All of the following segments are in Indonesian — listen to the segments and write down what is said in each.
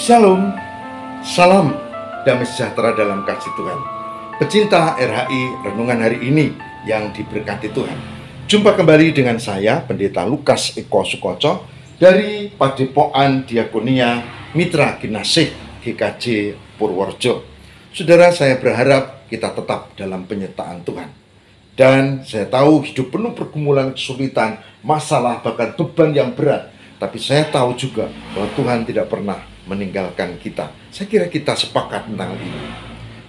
Shalom, salam damai sejahtera dalam kasih Tuhan. Pecinta RHI Renungan hari ini yang diberkati Tuhan. Jumpa kembali dengan saya, Pendeta Lukas Eko Sukoco dari Padepokan Diakonia Mitra Ginasih GKJ Purworejo. Saudara, saya berharap kita tetap dalam penyertaan Tuhan. Dan saya tahu hidup penuh pergumulan, kesulitan, masalah, bahkan beban yang berat. Tapi saya tahu juga bahwa Tuhan tidak pernah meninggalkan kita. Saya kira kita sepakat tentang ini.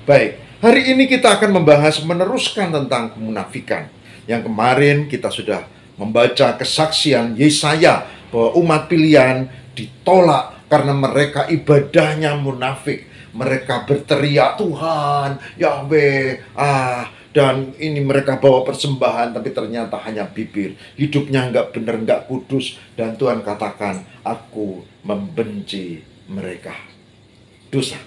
Baik, hari ini kita akan membahas meneruskan tentang kemunafikan. Yang kemarin kita sudah membaca kesaksian Yesaya bahwa umat pilihan ditolak karena mereka ibadahnya munafik. Mereka berteriak Tuhan, Yahweh, dan ini mereka bawa persembahan, tapi ternyata hanya bibir. Hidupnya nggak benar, nggak kudus. Dan Tuhan katakan, aku membenci mereka. Dosa.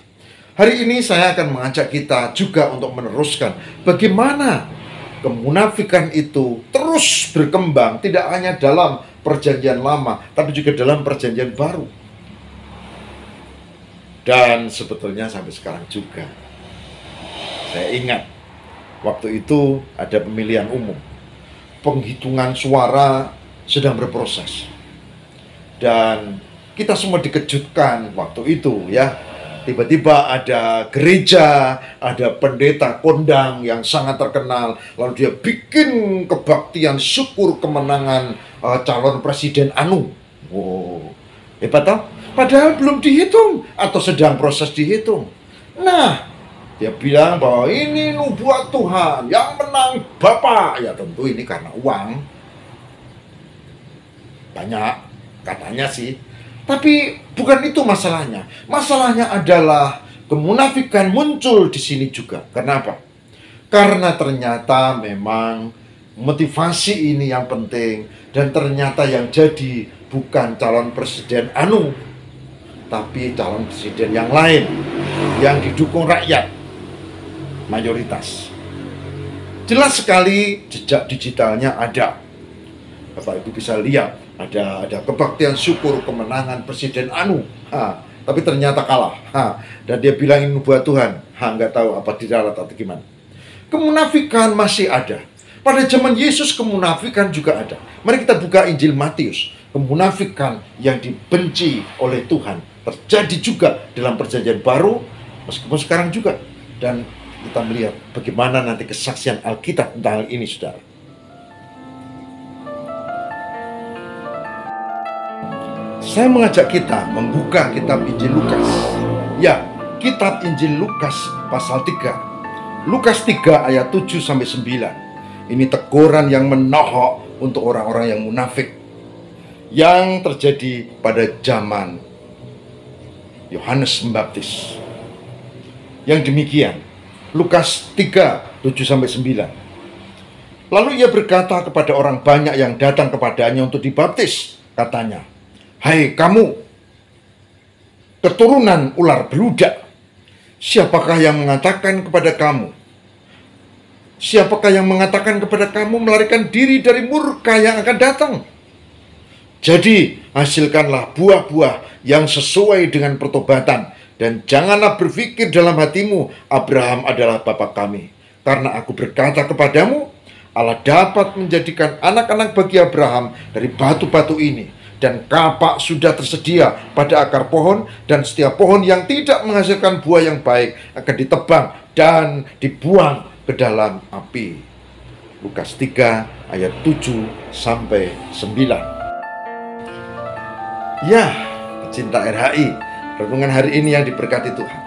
Hari ini saya akan mengajak kita juga untuk meneruskan bagaimana kemunafikan itu terus berkembang, tidak hanya dalam perjanjian lama, tapi juga dalam perjanjian baru. Dan sebetulnya sampai sekarang juga. Saya ingat waktu itu ada pemilihan umum. Penghitungan suara sedang berproses. Dan kita semua dikejutkan waktu itu ya. Tiba-tiba ada gereja, ada pendeta kondang yang sangat terkenal. Lalu dia bikin kebaktian syukur kemenangan calon presiden Anu. Wow, hebat toh? Padahal belum dihitung atau sedang proses dihitung. Nah, dia bilang bahwa ini nubuat Tuhan yang menang Bapak. Ya tentu ini karena uang. Banyak katanya sih. Tapi bukan itu masalahnya. Masalahnya adalah kemunafikan muncul di sini juga. Kenapa? Karena ternyata memang motivasi ini yang penting. Dan ternyata yang jadi bukan calon presiden Anu, tapi calon presiden yang lain yang didukung rakyat mayoritas. Jelas sekali jejak digitalnya ada. Bapak Ibu bisa lihat ada kebaktian syukur kemenangan presiden Anu. Tapi ternyata kalah. Dan dia bilang ini nubuat Tuhan. Nggak tahu apa diralat atau gimana. Kemunafikan masih ada. Pada zaman Yesus kemunafikan juga ada. Mari kita buka Injil Matius. Kemunafikan yang dibenci oleh Tuhan terjadi juga dalam perjanjian baru, meskipun sekarang juga. Dan kita melihat bagaimana nanti kesaksian Alkitab tentang hal ini, saudara. Saya mengajak kita membuka kitab Injil Lukas. Ya, kitab Injil Lukas pasal 3. Lukas 3 ayat 7-9. Ini teguran yang menohok untuk orang-orang yang munafik yang terjadi pada zaman Yohanes Pembaptis. Yang demikian, Lukas 3, 7-9. Lalu ia berkata kepada orang banyak yang datang kepadanya untuk dibaptis. Katanya, hai kamu, keturunan ular beludak, siapakah yang mengatakan kepada kamu? Siapakah yang mengatakan kepada kamu melarikan diri dari murka yang akan datang? Jadi, hasilkanlah buah-buah yang sesuai dengan pertobatan. Dan janganlah berpikir dalam hatimu, Abraham adalah bapa kami. Karena aku berkata kepadamu, Allah dapat menjadikan anak-anak bagi Abraham dari batu-batu ini. Dan kapak sudah tersedia pada akar pohon. Dan setiap pohon yang tidak menghasilkan buah yang baik akan ditebang dan dibuang ke dalam api. Lukas 3 ayat 7-9. Ya, pecinta RHI, renungan hari ini yang diberkati Tuhan.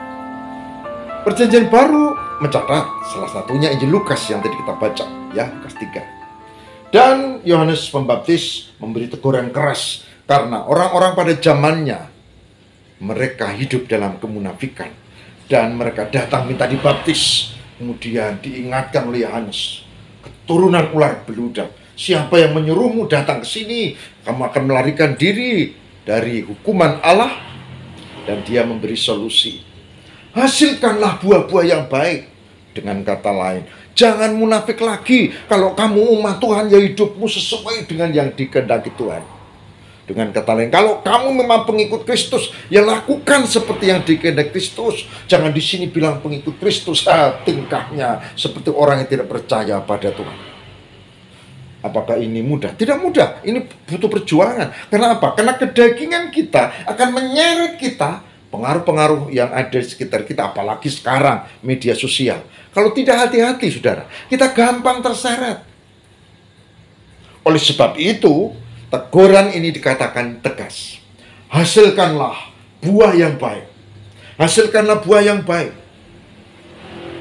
Perjanjian baru mencatat salah satunya Injil Lukas yang tadi kita baca, ya, Lukas 3. Dan Yohanes Pembaptis memberi teguran keras karena orang-orang pada zamannya mereka hidup dalam kemunafikan dan mereka datang minta dibaptis. Kemudian diingatkan oleh Yohanes, keturunan ular beludak, siapa yang menyuruhmu datang ke sini? Kamu akan melarikan diri dari hukuman Allah. Dan dia memberi solusi, hasilkanlah buah-buah yang baik. Dengan kata lain, jangan munafik lagi. Kalau kamu umat Tuhan, ya hidupmu sesuai dengan yang dikehendaki Tuhan. Dengan kata lain, kalau kamu memang pengikut Kristus, ya lakukan seperti yang dikehendaki Kristus. Jangan di sini bilang pengikut Kristus, tingkahnya seperti orang yang tidak percaya pada Tuhan. Apakah ini mudah? Tidak mudah. Ini butuh perjuangan. Karena apa? Karena kedagingan kita akan menyeret kita pengaruh-pengaruh yang ada di sekitar kita, apalagi sekarang media sosial. Kalau tidak hati-hati, saudara, kita gampang terseret. Oleh sebab itu, teguran ini dikatakan tegas. Hasilkanlah buah yang baik. Hasilkanlah buah yang baik.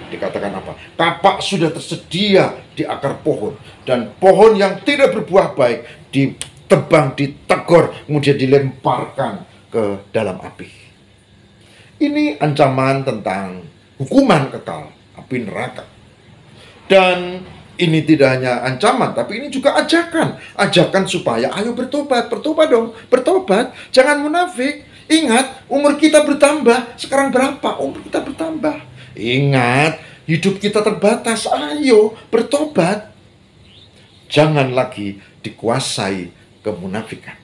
Dikatakan apa? Kapak sudah tersedia di akar pohon. Dan pohon yang tidak berbuah baik ditebang, ditegur, kemudian dilemparkan ke dalam api. Ini ancaman tentang hukuman kekal, api neraka. Dan ini tidak hanya ancaman, tapi ini juga ajakan. Ajakan supaya ayo bertobat. Bertobat dong, bertobat. Jangan munafik. Ingat, umur kita bertambah. Sekarang berapa? Umur kita bertambah. Ingat, hidup kita terbatas. Ayo bertobat. Jangan lagi dikuasai kemunafikan.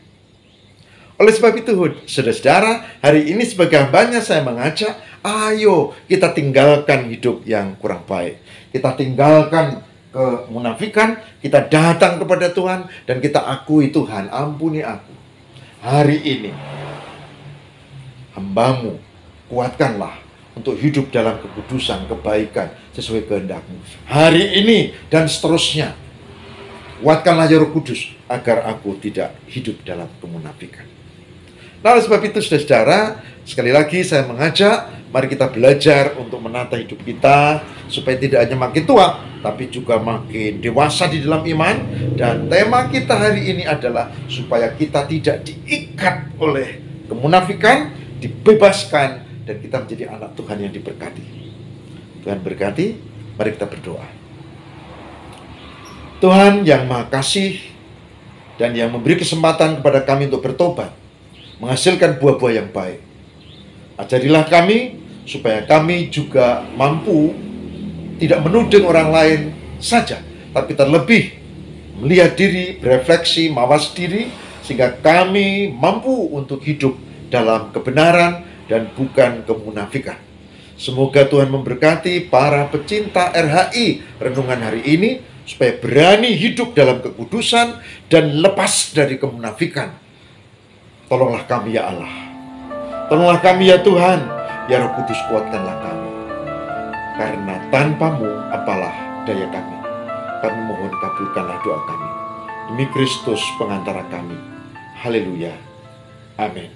Oleh sebab itu, saudara-saudara, hari ini sebagai hambanya saya mengajak, ayo kita tinggalkan hidup yang kurang baik. Kita tinggalkan kemunafikan, kita datang kepada Tuhan, dan kita akui, Tuhan, ampuni aku. Hari ini, hambamu, kuatkanlah untuk hidup dalam kekudusan, kebaikan, sesuai kehendak-Mu. Hari ini dan seterusnya, kuatkanlah ya Roh Kudus, agar aku tidak hidup dalam kemunafikan. Nah, oleh sebab itu, saudara-saudara, sekali lagi saya mengajak, mari kita belajar untuk menata hidup kita, supaya tidak hanya makin tua, tapi juga makin dewasa di dalam iman. Dan tema kita hari ini adalah supaya kita tidak diikat oleh kemunafikan, dibebaskan, dan kita menjadi anak Tuhan yang diberkati. Tuhan berkati, mari kita berdoa. Tuhan yang Maha Kasih dan yang memberi kesempatan kepada kami untuk bertobat, menghasilkan buah-buah yang baik. Ajarilah kami supaya kami juga mampu tidak menuding orang lain saja, tapi terlebih melihat diri, berefleksi, mawas diri, sehingga kami mampu untuk hidup dalam kebenaran dan bukan kemunafikan. Semoga Tuhan memberkati para pecinta RHI renungan hari ini, supaya berani hidup dalam kekudusan dan lepas dari kemunafikan. Tolonglah kami ya Allah. Tolonglah kami ya Tuhan. Ya Roh Kudus, kuatkanlah kami. Karena tanpa-Mu apalah daya kami. Kami mohon kabulkanlah doa kami. Demi Kristus pengantara kami. Haleluya. Amin.